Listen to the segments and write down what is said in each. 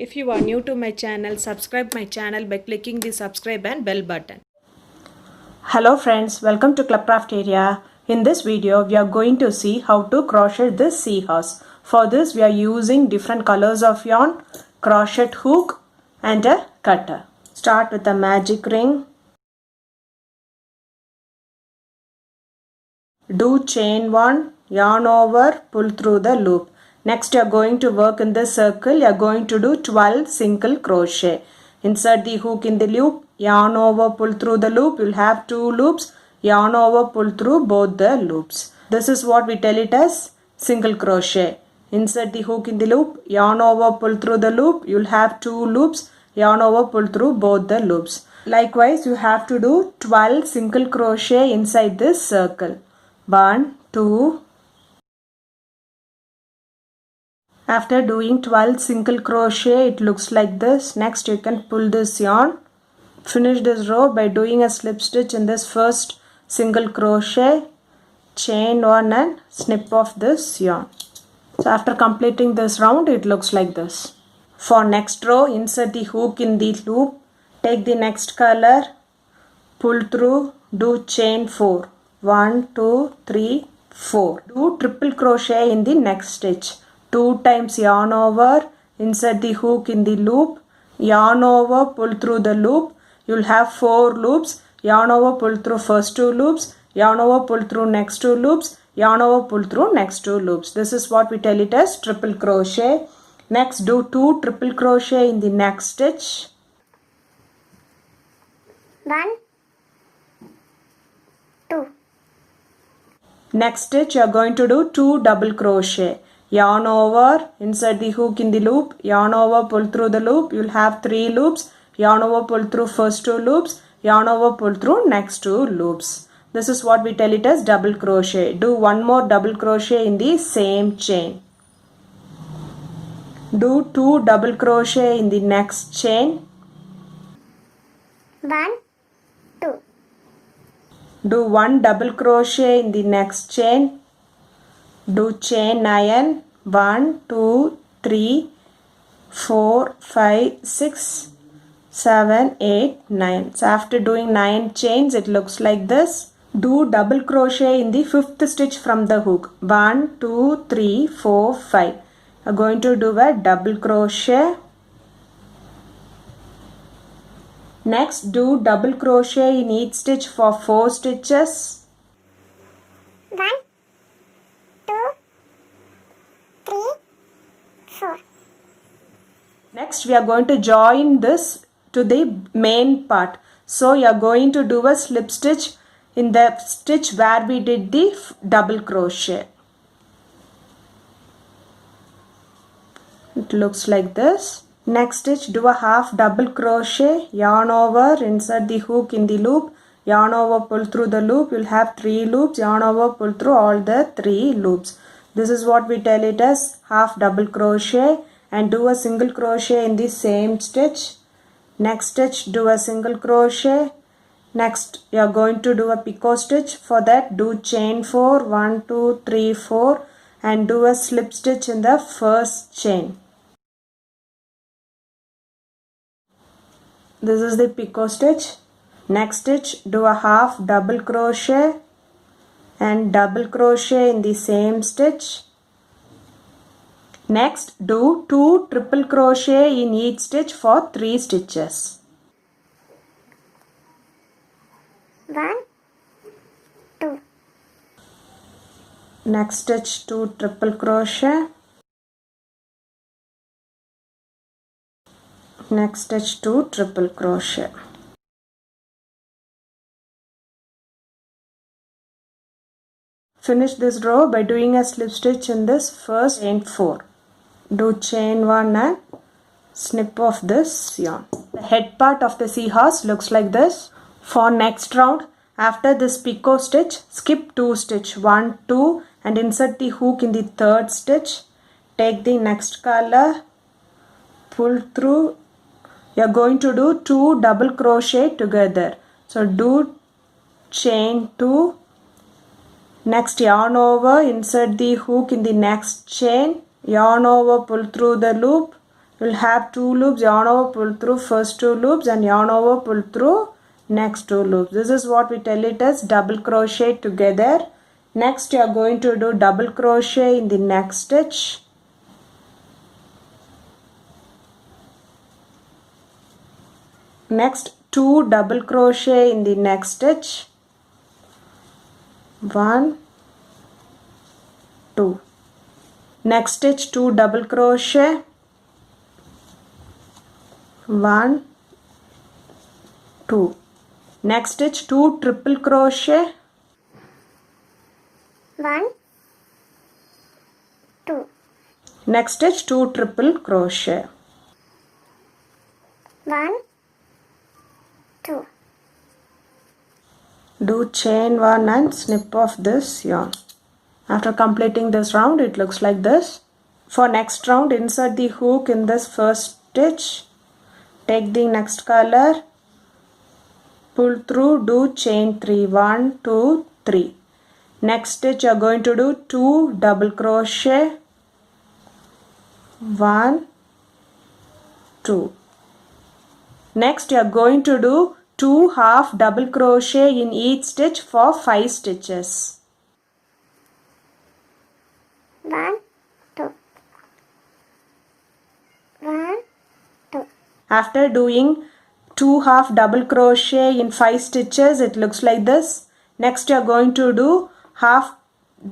If you are new to my channel, subscribe my channel by clicking the subscribe and bell button. Hello friends, welcome to Clubcraft area. In this video, we are going to see how to crochet this seahorse. For this, we are using different colors of yarn, crochet hook and a cutter. Start with a magic ring. Do chain 1, yarn over, pull through the loop. Next, you are going to work in the circle. You are going to do 12 single crochet. Insert the hook in the loop, yarn over, pull through the loop. You will have 2 loops, yarn over, pull through both the loops. This is what we tell it as single crochet. Insert the hook in the loop, yarn over, pull through the loop. You will have 2 loops, yarn over, pull through both the loops. Likewise, you have to do 12 single crochet inside this circle. 1, 2. After doing 12 single crochet, it looks like this. Next, you can pull this yarn. Finish this row by doing a slip stitch in this first single crochet, chain 1 and snip off this yarn. So after completing this round, it looks like this. For next row, insert the hook in the loop, take the next color, pull through, do chain 4. 1, 2, 3, 4. Do triple crochet in the next stitch. 2 times yarn over, insert the hook in the loop, yarn over, pull through the loop. You will have 4 loops, yarn over, pull through first 2 loops, yarn over, pull through next 2 loops, yarn over, pull through next 2 loops. This is what we tell it as triple crochet. Next, do 2 triple crochet in the next stitch. 1, 2. Next stitch, you are going to do 2 double crochet. Yarn over, insert the hook in the loop, yarn over, pull through the loop. You will have 3 loops, yarn over, pull through first 2 loops, yarn over, pull through next 2 loops. This is what we tell it as double crochet. Do 1 more double crochet in the same chain. Do 2 double crochet in the next chain. 1, 2. Do 1 double crochet in the next chain. Do chain 9. 1, 2, 3, 4, 5, 6, 7, 8, 9. So after doing 9 chains, it looks like this. Do double crochet in the 5th stitch from the hook. 1, 2, 3, 4, 5. I'm going to do a double crochet. Next, do double crochet in each stitch for 4 stitches. 1, 2, 3, 4. Next, we are going to join this to the main part. So, you are going to do a slip stitch in the stitch where we did the double crochet. It looks like this. Next stitch, do a half double crochet, yarn over, insert the hook in the loop, yarn over, pull through the loop. You'll have 3 loops, yarn over, pull through all the 3 loops. This is what we tell it as half double crochet, and do a single crochet in the same stitch. Next stitch, do a single crochet. Next, you are going to do a picot stitch. For that, do chain 4, 1, 2, 3, 4, and do a slip stitch in the first chain. This is the picot stitch. Next stitch, do a half double crochet and double crochet in the same stitch. Next, do 2 triple crochet in each stitch for 3 stitches. 1, 2. Next stitch, 2 triple crochet. Next stitch, 2 triple crochet. Finish this row by doing a slip stitch in this first chain 4. Do chain 1 and snip off this yarn. The head part of the seahorse looks like this. For next round, after this picot stitch, skip 2 stitch 1, 2 and insert the hook in the 3rd stitch. Take the next color, pull through. You are going to do 2 double crochet together. So do chain 2. Next, yarn over, insert the hook in the next chain, yarn over, pull through the loop, you'll have 2 loops, yarn over, pull through first 2 loops and yarn over, pull through next 2 loops. This is what we tell it as double crochet together. Next you are going to do double crochet in the next stitch. Next 2 double crochet in the next stitch. 1, 2. Next stitch 2 double crochet. 1, 2. Next stitch 2 triple crochet. 1, 2. Next stitch 2 triple crochet. 1, 2. Do chain 1 and snip off this yarn. After completing this round, it looks like this. For next round, insert the hook in this first stitch. Take the next color. Pull through, do chain 3. 1, 2, 3. Next stitch you are going to do 2 double crochet. 1, 2. Next you are going to do 2 half double crochet in each stitch for 5 stitches. 1, 2. 1, 2. After doing 2 half double crochet in 5 stitches, it looks like this. Next you are going to do half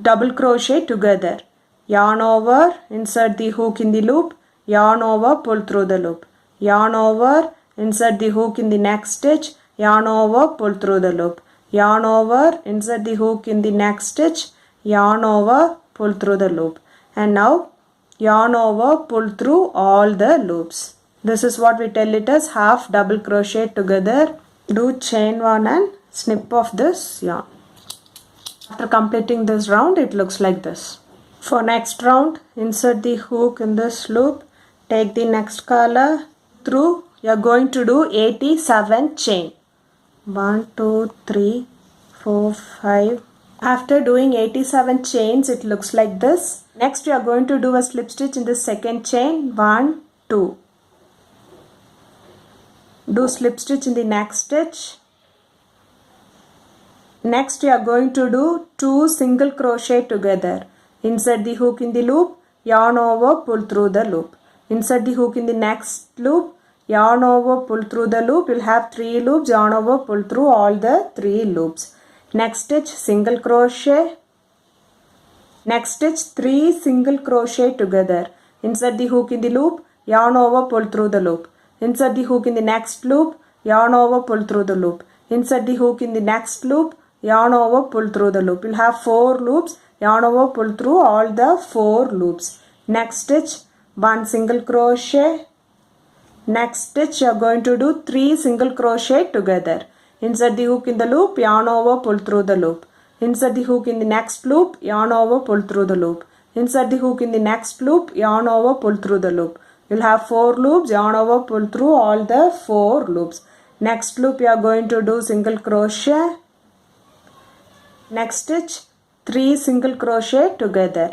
double crochet together. Yarn over, insert the hook in the loop, yarn over, pull through the loop. Yarn over, insert the hook in the next stitch, yarn over, pull through the loop. Yarn over, insert the hook in the next stitch, yarn over, pull through the loop. And now yarn over, pull through all the loops. This is what we tell it as half double crochet together. Do chain 1 and snip off this yarn. After completing this round, it looks like this. For next round, insert the hook in this loop. Take the next color through. You are going to do 87 chain. 1, 2, 3, 4, 5. After doing 87 chains, it looks like this. Next, you are going to do a slip stitch in the second chain. 1, 2. Do slip stitch in the next stitch. Next you are going to do 2 single crochet together. Insert the hook in the loop, yarn over, pull through the loop. Insert the hook in the next loop, yarn over, pull through the loop. You'll have 3 loops, yarn over, pull through all the 3 loops. Next stitch single crochet. Next stitch 3 single crochet together. Insert the hook in the loop, yarn over, pull through the loop. Insert the hook in the next loop, yarn over, pull through the loop. Insert the hook in the next loop, yarn over, pull through the loop. You'll have 4 loops, yarn over, pull through all the 4 loops. Next stitch 1 single crochet. Next stitch you are going to do 3 single crochet together. Insert the hook in the loop, yarn over, pull through the loop. Insert the hook in the next loop, yarn over, pull through the loop. Insert the hook in the next loop, yarn over, pull through the loop. You'll have 4 loops, yarn over, pull through all the 4 loops. Next loop you are going to do single crochet. Next stitch 3 single crochet together.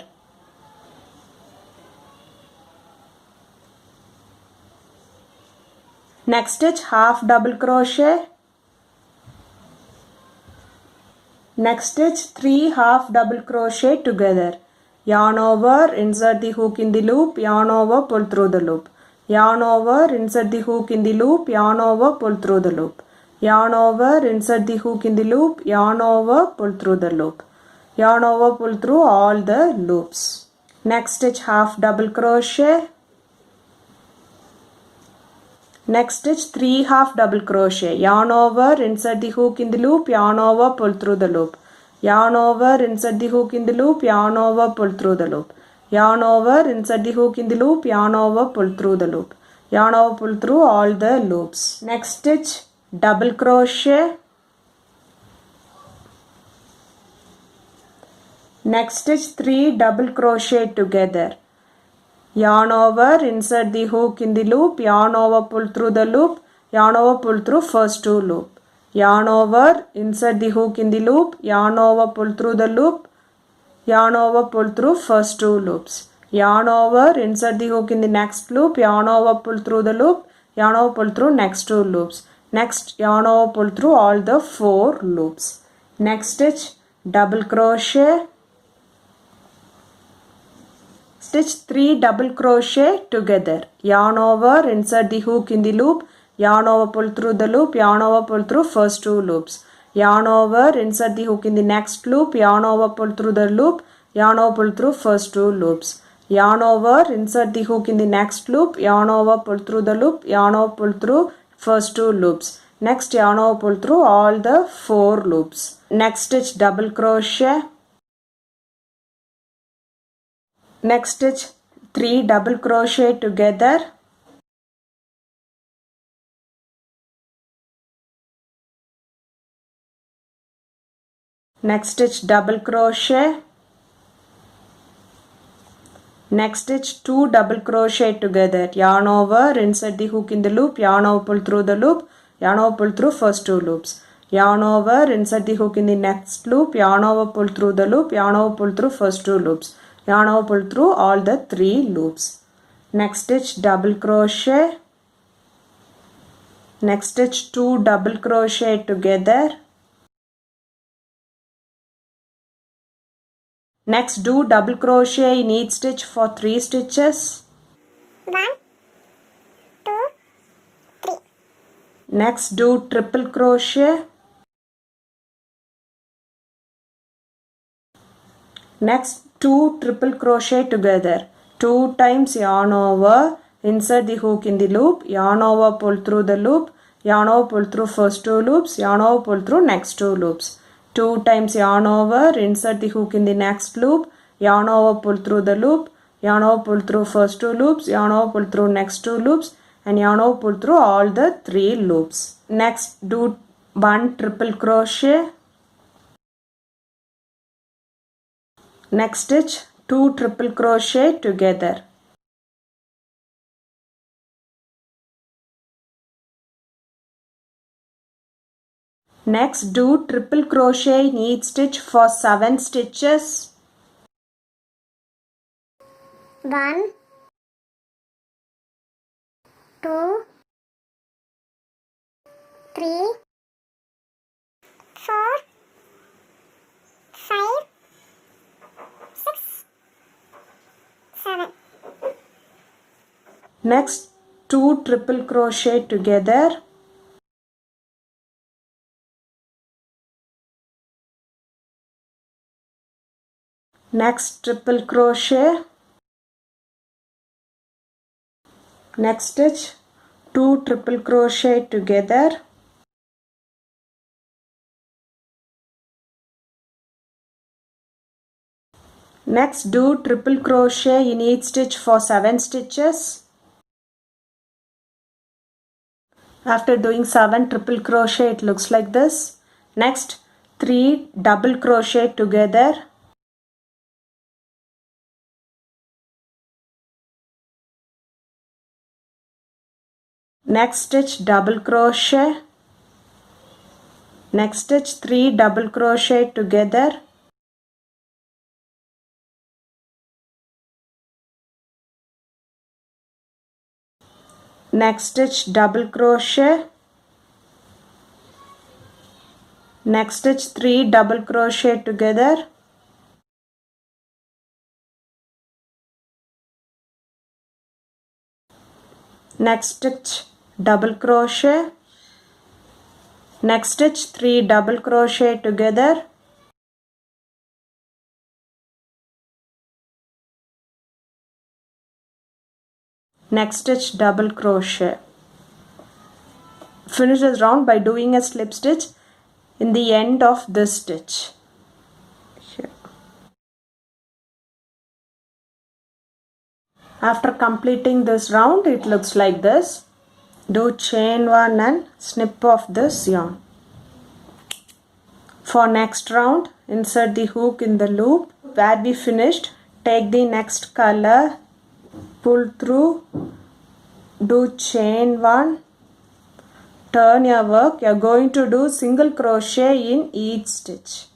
Next stitch half double crochet. Next stitch 3 half double crochet together. Yarn over, insert the hook in the loop, yarn over, pull through the loop. Yarn over, insert the hook in the loop, yarn over, pull through the loop. Yarn over, insert the hook in the loop, yarn over, pull through the loop. Yarn over, pull through all the loops. Next stitch half double crochet. Next stitch 3 half double crochet. Yarn over, insert the hook in the loop, yarn over, pull through the loop. Yarn over, insert the hook in the loop, yarn over, pull through the loop. Yarn over, insert the hook in the loop, yarn over, pull through the loop. Yarn over, pull through all the loops. Next stitch double crochet. Next stitch 3 double crochet together. Yarn over, insert the hook in the loop, yarn over, pull through the loop, yarn over, pull through first 2 loop. Yarn over, insert the hook in the loop, yarn over, pull through the loop, yarn over, pull through first 2 loops. yarn over, insert the hook in the next loop, yarn over, pull through the loop, yarn over, pull through next 2 loops. Next yarn over, pull through all the 4 loops. Next stitch, double crochet, stitch 3 double crochet together, yarn over, insert the hook in the loop, yarn over, pull through the loop, yarn over, pull through first 2 loops, yarn over, insert the hook in the next loop, yarn over, pull through the loop, yarn over, pull through first 2 loops, yarn over, insert the hook in the next loop, yarn over, pull through the loop, yarn over, pull through first 2 loops. Next yarn over, pull through all the 4 loops. Next stitch double crochet. Next stitch 3 double crochet together. Next stitch double crochet. Next stitch 2 double crochet together, yarn over, insert the hook in the loop, yarn over, pull through the loop, yarn over, pull through first 2 loops, yarn over, insert the hook in the next loop, yarn over, pull through the loop, yarn over, pull through first 2 loops, yarn over, pull through all the 3 loops. Next stitch double crochet. Next stitch 2 double crochet together. Next do double crochet in each stitch for 3 stitches. 1, 2, 3. Next do triple crochet. Next 2 triple crochet together. 2 times yarn over, insert the hook in the loop, yarn over, pull through the loop, yarn over, pull through first 2 loops, yarn over, pull through next 2 loops. 2 times yarn over, insert the hook in the next loop, yarn over, pull through the loop, yarn over, pull through first 2 loops, yarn over, pull through next 2 loops, and yarn over, pull through all the 3 loops. Next do 1 triple crochet. Next stitch 2 triple crochet together. Next do triple crochet in each stitch for 7 stitches. 1, 2, 3, 4, 5, 6, 7. Next 2 triple crochet together. Next triple crochet. Next stitch 2 triple crochet together. Next do triple crochet in each stitch for 7 stitches. After doing 7 triple crochet, it looks like this. Next 3 double crochet together. Next stitch double crochet. Next stitch 3 double crochet together. Next stitch double crochet. Next stitch 3 double crochet together. Next stitch double crochet. Next stitch 3 double crochet together. Next stitch double crochet. Finish this round by doing a slip stitch in the end of this stitch. Here. After completing this round, it looks like this. Do chain 1 and snip off this yarn. For next round, insert the hook in the loop. Where we finished, take the next color, pull through, do chain 1, turn your work. You are going to do single crochet in each stitch.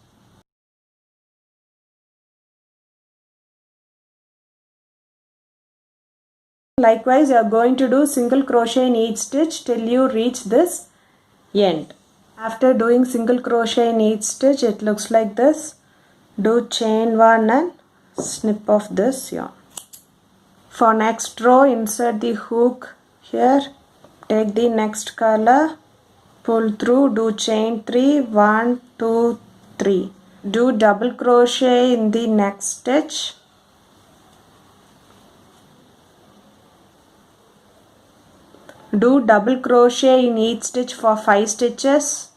Likewise, you are going to do single crochet in each stitch till you reach this end. After doing single crochet in each stitch, it looks like this. Do chain 1 and snip off this yarn. For next row, insert the hook here. Take the next color, pull through, do chain 3, 1, 2, 3. Do double crochet in the next stitch. Do double crochet in each stitch for 5 stitches.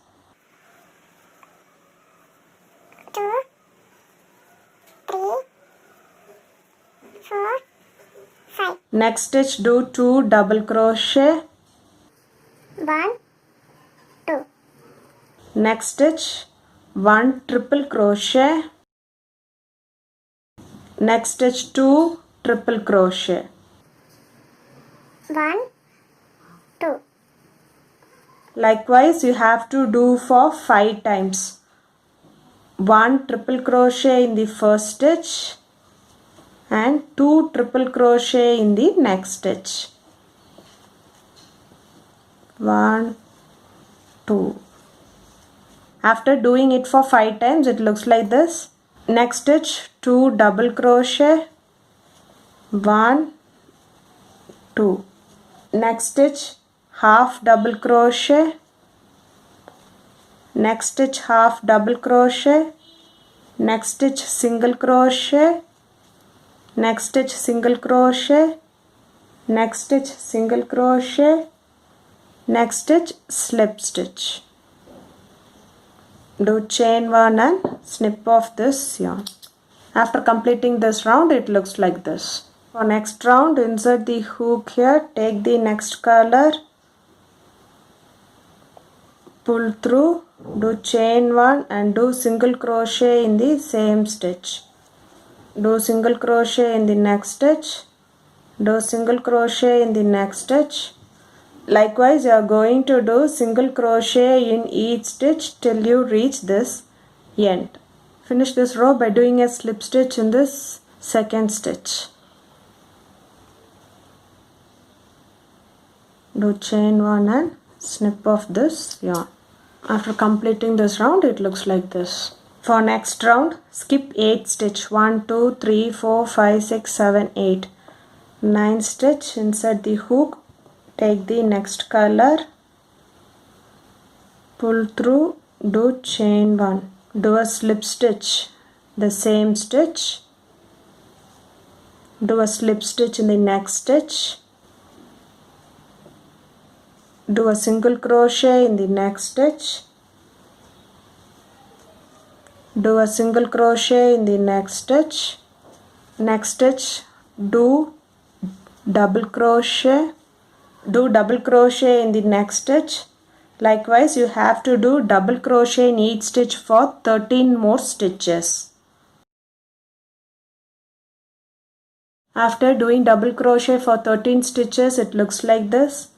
2, 3, 4, 5. Next stitch, do 2 double crochet. 1, 2. Next stitch, 1 triple crochet. Next stitch, 2 triple crochet. 1, 2. Likewise, you have to do for 5 times. 1 triple crochet in the first stitch and 2 triple crochet in the next stitch. 1, 2. After doing it for 5 times, it looks like this. Next stitch, 2 double crochet. 1, 2. Next stitch, half double crochet. Next stitch, half double crochet. Next stitch, single crochet. Next stitch, single crochet. Next stitch, single crochet. Next stitch, slip stitch. Do chain 1 and snip off this yarn. After completing this round, it looks like this. For next round, insert the hook here, take the next color, pull through, do chain 1 and do single crochet in the same stitch. Do single crochet in the next stitch, do single crochet in the next stitch. Likewise, you are going to do single crochet in each stitch till you reach this end. Finish this row by doing a slip stitch in this second stitch. Do chain 1 and snip off this yarn. After completing this round, it looks like this. For next round, skip 8 stitch. 1, 2, 3, 4, 5, 6, 7, 8. 9 stitch, insert the hook, take the next color, pull through, do chain 1. Do a slip stitch, the same stitch. Do a slip stitch in the next stitch. Do a single crochet in the next stitch. Do a single crochet in the next stitch. Next stitch, do double crochet. Do double crochet in the next stitch. Likewise, you have to do double crochet in each stitch for 13 more stitches. After doing double crochet for 13 stitches, it looks like this.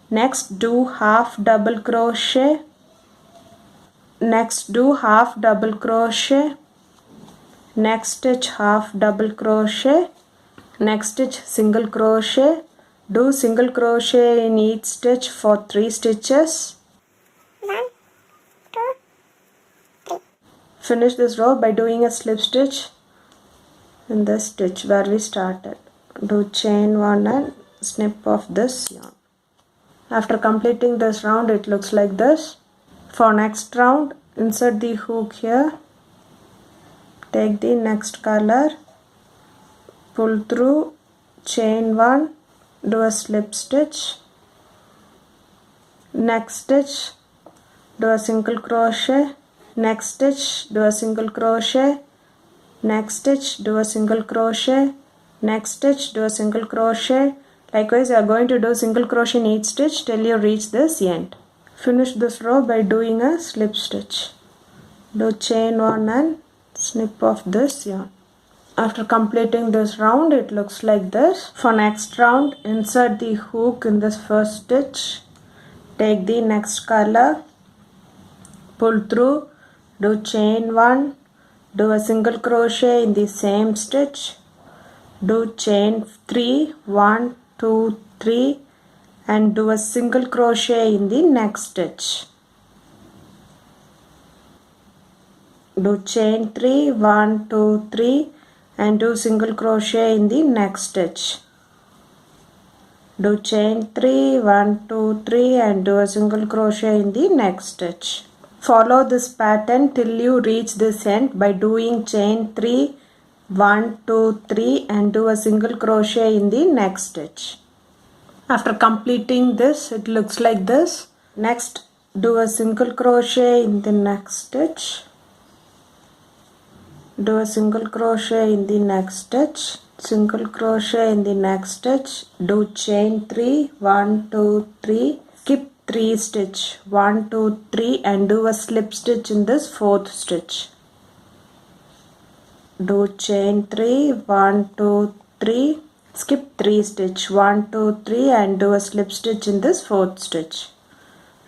Next, do half double crochet. Next, do half double crochet. Next stitch, half double crochet. Next stitch, single crochet. Do single crochet in each stitch for 3 stitches. 1, 2, 3. Finish this row by doing a slip stitch in this stitch where we started. Do chain 1 and snip off this yarn. After completing this round, it looks like this. For next round, insert the hook here, take the next color, pull through, chain 1, do a slip stitch. Next stitch, do a single crochet. Next stitch, do a single crochet. Next stitch, do a single crochet. Next stitch, do a single crochet. Likewise, you are going to do single crochet in each stitch till you reach this end. Finish this row by doing a slip stitch. Do chain 1 and snip off this yarn. After completing this round, it looks like this. For next round, insert the hook in this first stitch. Take the next color, pull through, do chain 1, do a single crochet in the same stitch. Do chain 3, 1, 2, 3 and do a single crochet in the next stitch. Do chain 3, 1, 2, 3 and do single crochet in the next stitch. Do chain 3, 1, 2, 3 and do a single crochet in the next stitch. Follow this pattern till you reach this end by doing chain 3, 1, 2, 3 and do a single crochet in the next stitch. After completing this, it looks like this. Next, do a single crochet in the next stitch. Do a single crochet in the next stitch. Single crochet in the next stitch. Do chain 3, 1, 2, 3. Skip 3 stitch. 1, 2, 3 and do a slip stitch in this fourth stitch. Do chain 3, 1, 2, 3. Skip 3 stitch. 1, 2, 3 and do a slip stitch in this fourth stitch.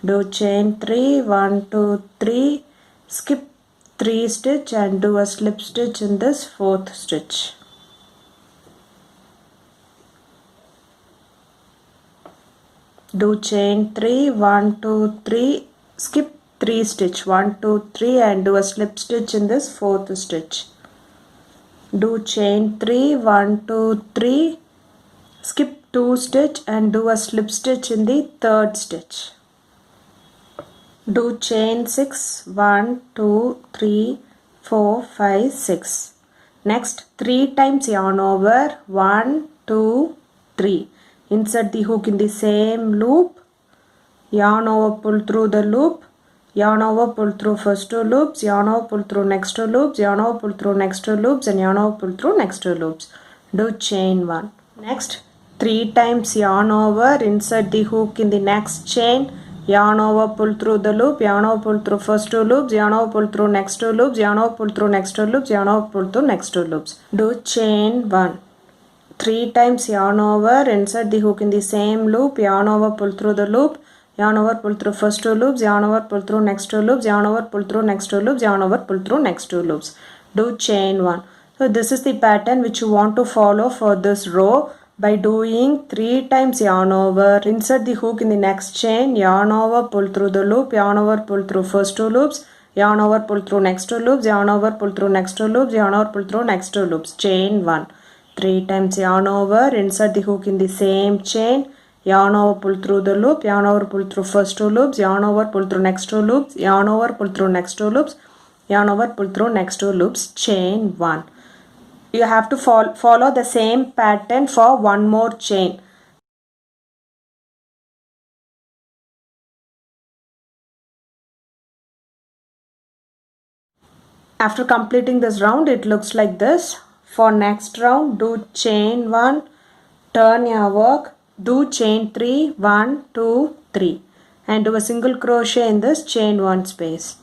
Do chain 3, 1, 2, 3. Skip 3 stitch and do a slip stitch in this fourth stitch. Do chain 3, 1, 2, 3. Skip 3 stitch. 1, 2, 3 and do a slip stitch in this fourth stitch. Do chain 3, 1, 2, 3. Skip 2 stitch and do a slip stitch in the third stitch. Do chain 6, 1, 2, 3, 4, 5, 6. Next 3 times yarn over 1, 2, 3. Insert the hook in the same loop. Yarn over, pull through the loop. Yarn over, pull through first 2 loops. Yarn over, pull through next 2 loops. Yarn over, pull through next 2 loops and yarn over, pull through next 2 loops. Do chain 1. Next 3 times yarn over. Insert the hook in the next chain. Yarn over, pull through the loop. Yarn over, pull through first 2 loops. Yarn over, pull through next 2 loops. Yarn over, pull through next 2 loops. Yarn over, pull through next 2 loops. Do chain 1. 3 times yarn over, insert the hook in the same loop, yarn over, pull through the loop, yarn over, pull through first 2 loops, yarn over, pull through next 2 loops, yarn over, pull through next 2 loops, yarn over, pull through next 2 loops. Do chain 1. So this is the pattern which you want to follow for this row by doing 3 times yarn over, insert the hook in the next chain, yarn over, pull through the loop, yarn over, pull through first 2 loops, yarn over, pull through next 2 loops, yarn over, pull through next 2 loops, yarn over, pull through next 2 loops. Chain 1. 3 times yarn over, insert the hook in the same chain, yarn over, pull through the loop, yarn over, pull through first 2 loops, yarn over, pull through next 2 loops, yarn over, pull through next 2 loops, yarn over, pull through next 2 loops, chain 1. You have to follow the same pattern for one more chain. After completing this round, it looks like this. For next round, do chain 1, turn your work, do chain 3, 1, 2, 3 and do a single crochet in this chain 1 space.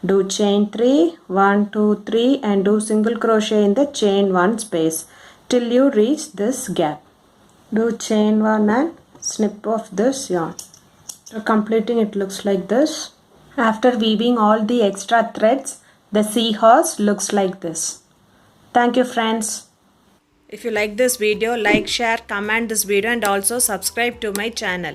Do chain 3, 1, 2, 3 and do single crochet in the chain 1 space till you reach this gap. Do chain 1 and snip off this yarn. After completing, it looks like this. After weaving all the extra threads, the seahorse looks like this. Thank you, friends. If you like this video, like, share, comment this video and also subscribe to my channel.